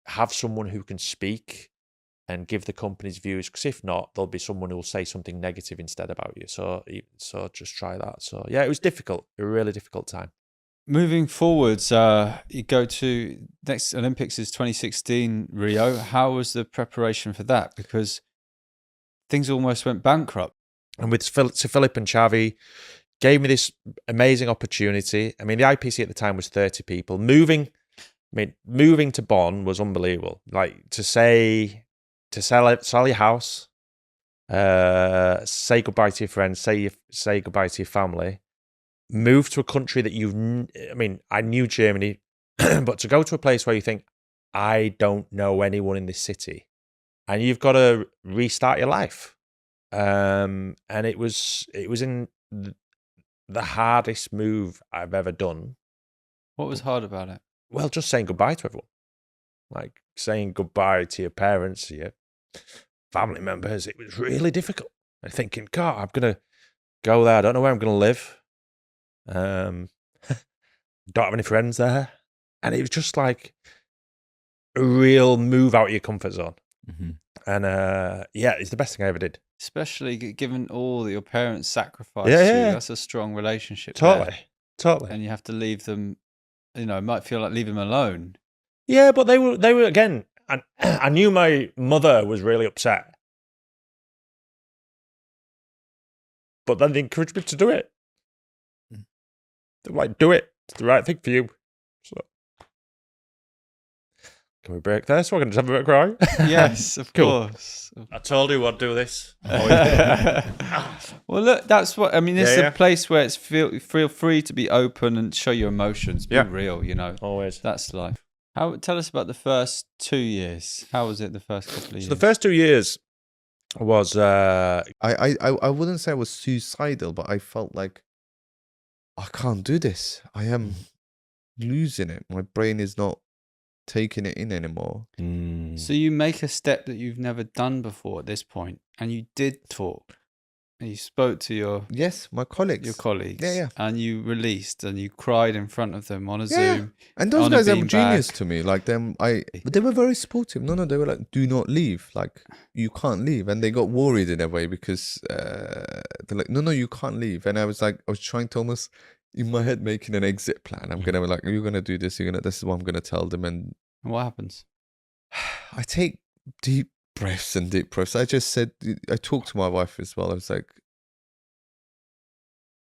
have someone who can speak and give the company's views, because if not, there'll be someone who will say something negative instead about you. So just try that. So yeah, it was difficult, a really difficult time. Moving forwards, you go to next Olympics is 2016 Rio. How was the preparation for that? Because things almost went bankrupt. And with Philip and Xavi gave me this amazing opportunity. I mean, the IPC at the time was 30 people. Moving to Bonn was unbelievable. Like to sell your house, say goodbye to your friends, say goodbye to your family, move to a country that I knew Germany, but to go to a place where you think, I don't know anyone in this city, and you've got to restart your life. And it was in the hardest move I've ever done. What was hard about it? Well, just saying goodbye to everyone. Like saying goodbye to your parents, to your family members. It was really difficult. I'm thinking, God, I'm going to go there. I don't know where I'm going to live. Don't have any friends there. And it was just like a real move out of your comfort zone. Mm-hmm. And it's the best thing I ever did. Especially given all that your parents sacrificed to you. That's a strong relationship. Totally. And you have to leave them, it might feel like leaving them alone. Yeah, but they were again, and I knew my mother was really upset. But then they encouraged me to do it. They're like, do it. It's the right thing for you. So, can we break there so I can just have a bit of cry? Yes, of course. I told you I'd do this. Well, look, that's what, this is a place where it's feel free to be open and show your emotions, be real, Always. That's life. Tell us about the first 2 years. How was it the first couple of years? So the first 2 years was... I wouldn't say I was suicidal, but I felt like, I can't do this. I am losing it. My brain is not taking it in anymore. So you make a step that you've never done before at this point, and you did talk. And you spoke to my colleagues. Your colleagues. Yeah. And you released and you cried in front of them on a Zoom. Yeah. And those guys are genius to me. Like them, but they were very supportive. No, they were like, do not leave. Like, you can't leave. And they got worried in a way because they're like, no, you can't leave. And I was trying to almost in my head making an exit plan. I'm gonna be like, you're gonna do this. This is what I'm gonna tell them. And what happens? I take deep breaths. I just said, I talked to my wife as well. I was like,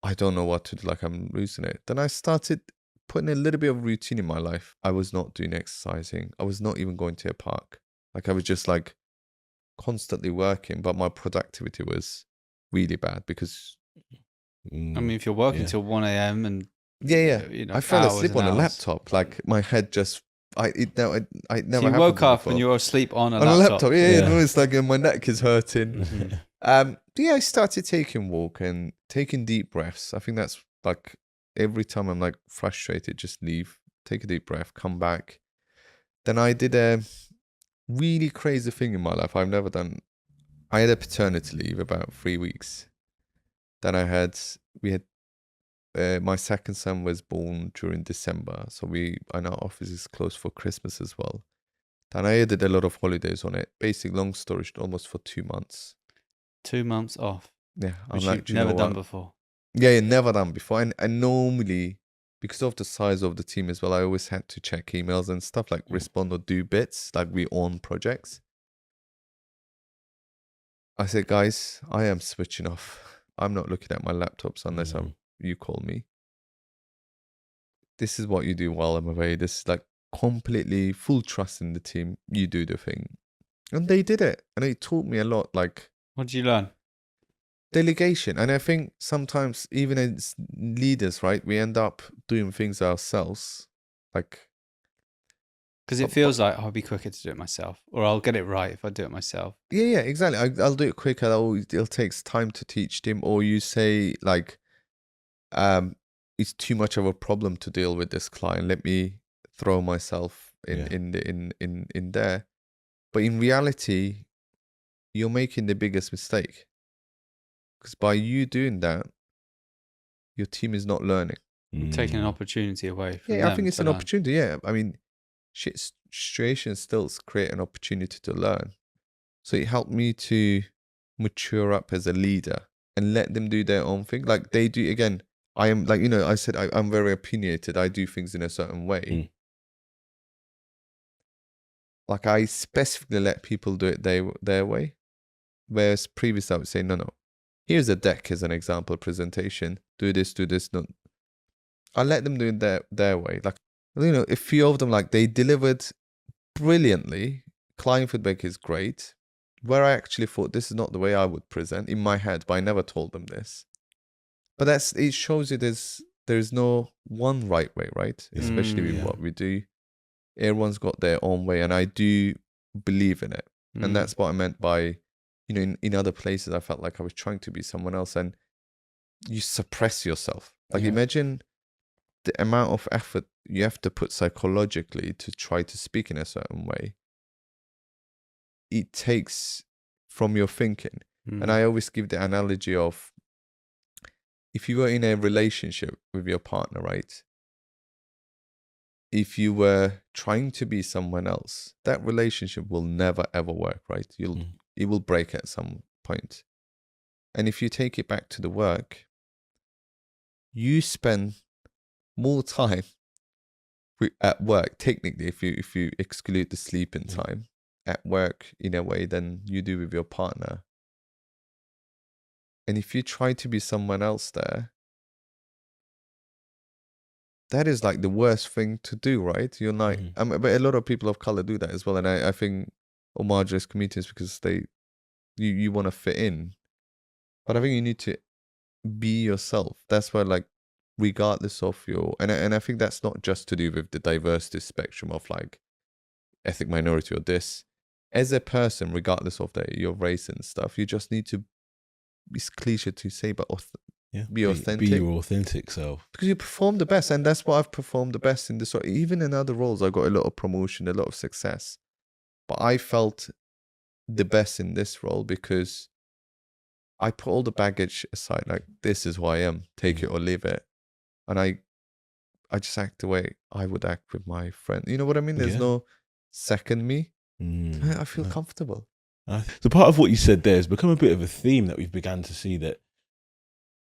I don't know what to do. Like, I'm losing it. Then I started putting a little bit of routine in my life. I was not doing exercising. I was not even going to a park. Like, I was just like constantly working, but my productivity was really bad because. If you're working till 1 a.m. and I fell asleep on a laptop. Like, my head just. It never. So you woke up and you were asleep on a laptop. It's like my neck is hurting. I started taking walk and taking deep breaths. I think that's like every time I'm like frustrated, just leave, take a deep breath, come back. Then I did a really crazy thing in my life I've never done. I had a paternity leave about 3 weeks. Then we had. My second son was born during December, so and our office is closed for Christmas as well. And I did a lot of holidays on it. Basically, long story short, almost for 2 months. 2 months off. Yeah, which you've never done before. Yeah, never done before. And normally, because of the size of the team as well, I always had to check emails and stuff, like respond or do bits, like we own projects. I said, guys, I am switching off. I'm not looking at my laptops unless you call me. This is what you do while I'm away. This is like completely full trust in the team. You do the thing. And they did it. And it taught me a lot. Like, what did you learn? Delegation. And I think sometimes even as leaders, right, we end up doing things ourselves. Like, Because it feels like I'll be quicker to do it myself, or I'll get it right if I do it myself. Yeah, exactly. I'll do it quicker. It'll take time to teach them. Or you say like, it's too much of a problem to deal with this client. Let me throw myself in there. But in reality, you're making the biggest mistake, because by you doing that, your team is not learning. Taking an opportunity away from them. Yeah, I think it's an opportunity. Yeah, I mean, situations still create an opportunity to learn. So it helped me to mature up as a leader and let them do their own thing. Like they do, again, I am like, I said, I'm very opinionated. I do things in a certain way. Like I specifically let people do it their way. Whereas previously I would say, no. Here's a deck as an example presentation. Do this. No. I let them do it their way. Like, a few of them, like they delivered brilliantly. Client feedback is great. Where I actually thought this is not the way I would present in my head, but I never told them this. But it shows you there's no one right way, right? Especially with what we do. Everyone's got their own way, and I do believe in it. And that's what I meant by, in other places, I felt like I was trying to be someone else, and you suppress yourself. Like imagine the amount of effort you have to put psychologically to try to speak in a certain way. It takes from your thinking. And I always give the analogy of, if you were in a relationship with your partner, right? If you were trying to be someone else, that relationship will never ever work, right? It will break at some point. And if you take it back to the work, you spend more time at work, technically, if you exclude the sleeping time, at work in a way than you do with your partner. And if you try to be someone else there, that is like the worst thing to do, right? You're not, but a lot of people of color do that as well. And I think homogenous communities, because you want to fit in. But I think you need to be yourself. That's why, like, regardless of and I think that's not just to do with the diversity spectrum of like ethnic minority or this. As a person, regardless of your race and stuff, you just need to, it's cliche to say, but be authentic. Be your authentic self. Because you perform the best, and that's what I've performed the best in this. Even in other roles, I got a lot of promotion, a lot of success. But I felt the best in this role because I put all the baggage aside. Like, this is who I am. Take it or leave it. And I just act the way I would act with my friend. You know what I mean? There's no second me. I feel comfortable. So part of what you said there has become a bit of a theme that we've begun to see, that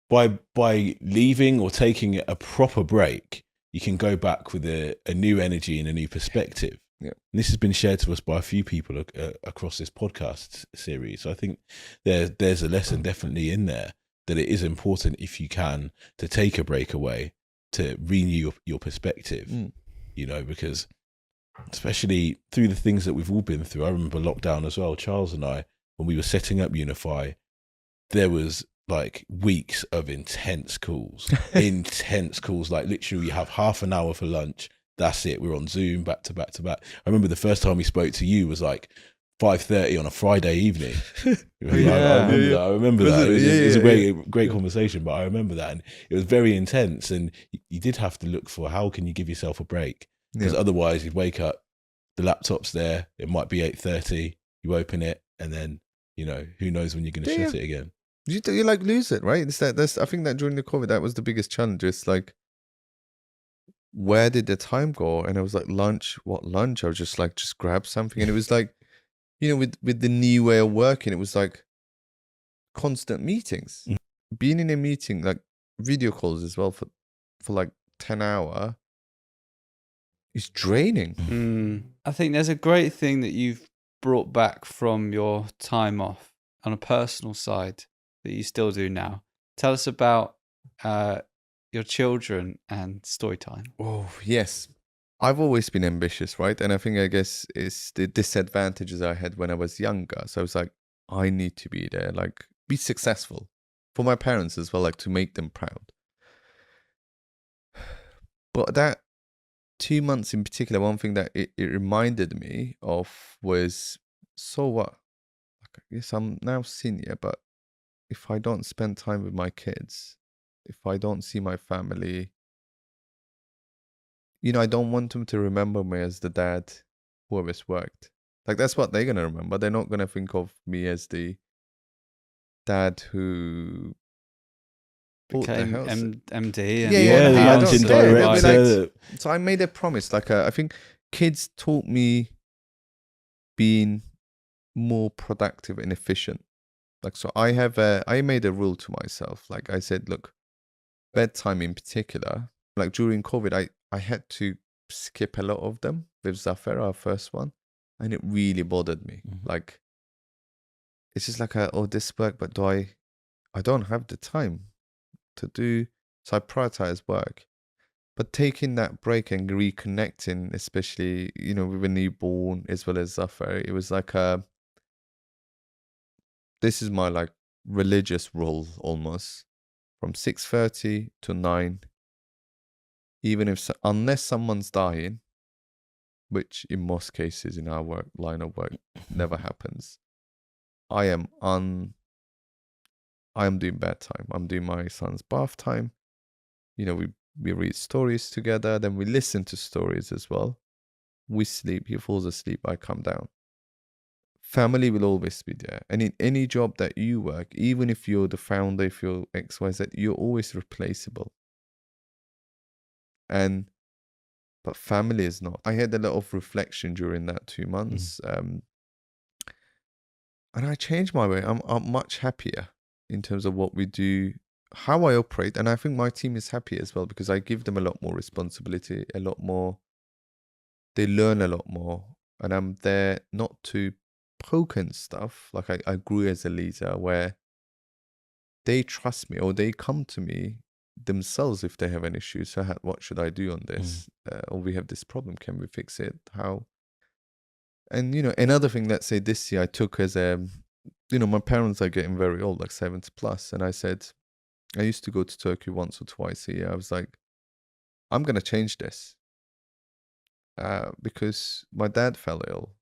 by leaving or taking a proper break, you can go back with a new energy and a new perspective. Yeah. And this has been shared to us by a few people across this podcast series. So I think there's a lesson definitely in there, that it is important, if you can, to take a break away, to renew your perspective, because especially through the things that we've all been through. I remember lockdown as well. Charles and I, when we were setting up Unify, there was like weeks of intense calls, like literally you have half an hour for lunch. That's it. We're on Zoom back to back to back. I remember the first time we spoke to you was like 5:30 on a Friday evening. I remember that. It was a great conversation, but I remember that, and it was very intense. And you did have to look for, how can you give yourself a break? Because otherwise you'd wake up, the laptop's there, it might be 8:30, you open it, and then, who knows when you're going to shut it again. You like lose it, right? I think that during the COVID, that was the biggest challenge. It's like, where did the time go? And I was like, lunch? What lunch? I was just like, just grab something. And it was like, with the new way of working, it was like constant meetings. Being in a meeting, like video calls as well for like 10 hours, is draining. I think there's a great thing that you've brought back from your time off on a personal side that you still do now. Tell us about your children and story time. Oh, yes. I've always been ambitious, right? And I guess it's the disadvantages I had when I was younger. So I was like, I need to be there, like be successful for my parents as well, like to make them proud. But that 2 months in particular, one thing that it reminded me of was, so what? Like, yes, I'm now senior, but if I don't spend time with my kids, if I don't see my family, I don't want them to remember me as the dad who always worked. Like, that's what they're going to remember. They're not going to think of me as the dad who became MD and the managing director. So I made a promise. Like, I think kids taught me being more productive and efficient. Like, so I made a rule to myself. Like, I said, look, bedtime in particular, like during COVID, I had to skip a lot of them with Zafar, our first one, and it really bothered me. Like, it's just like, this work, but I don't have the time to do, so I prioritize work. But taking that break and reconnecting, especially, with a newborn as well as Zafar, it was like this is my like religious rule almost, from 6:30 to 9, even unless someone's dying, which in most cases in our line of work never happens, I am doing bedtime. I'm doing my son's bath time. We read stories together, then we listen to stories as well. We sleep, he falls asleep, I come down. Family will always be there. And in any job that you work, even if you're the founder, if you're XYZ, you're always replaceable. But family is not. I had a lot of reflection during that 2 months. And I changed my way. I'm much happier in terms of what we do, how I operate. And I think my team is happy as well, because I give them a lot more responsibility, a lot more. They learn a lot more. And I'm there not to poke and stuff. Like, I grew as a leader where they trust me, or they come to me themselves if they have an issue. So what should I do on this? Or we have this problem, can we fix it? How? And another thing, let's say this year I took as my parents are getting very old, like 70 plus, and I said, I used to go to Turkey once or twice a year. I was like, I'm going to change this, because my dad fell ill,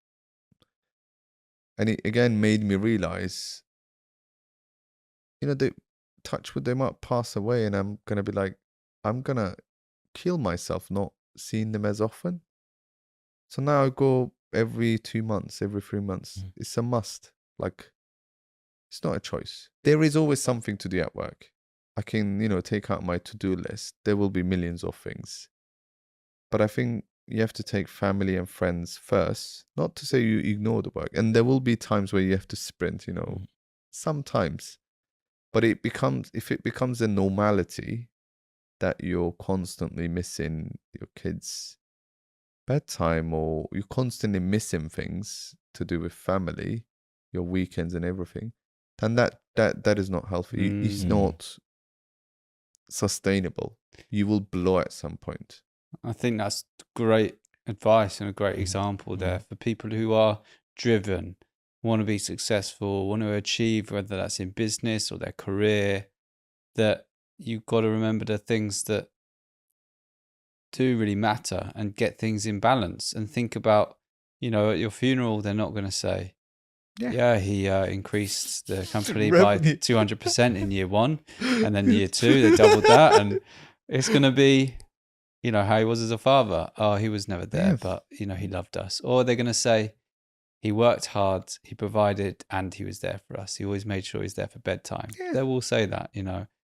and it again made me realize, they touch wood, they might pass away, and I'm going to be like, I'm going to kill myself not seeing them as often. So now I go every 2 months, every 3 months. It's a must. Like, it's not a choice. There is always something to do at work. I can, take out my to-do list. There will be millions of things. But I think you have to take family and friends first. Not to say you ignore the work. And there will be times where you have to sprint, sometimes. But if it becomes a normality that you're constantly missing your kids' bedtime, or you're constantly missing things to do with family, your weekends and everything, then that is not healthy. It's not sustainable. You will blow at some point. I think that's great advice and a great example there for people who are driven, want to be successful, want to achieve, whether that's in business or their career, that you've got to remember the things that do really matter and get things in balance. And think about, at your funeral, they're not going to say, he increased the company by 200% in year 1, and then year 2 they doubled that, and it's going to be, how he was as a father. Oh, he was never there, but he loved us. Or they're going to say, he worked hard, he provided, and he was there for us. He always made sure he's there for bedtime. They will say that,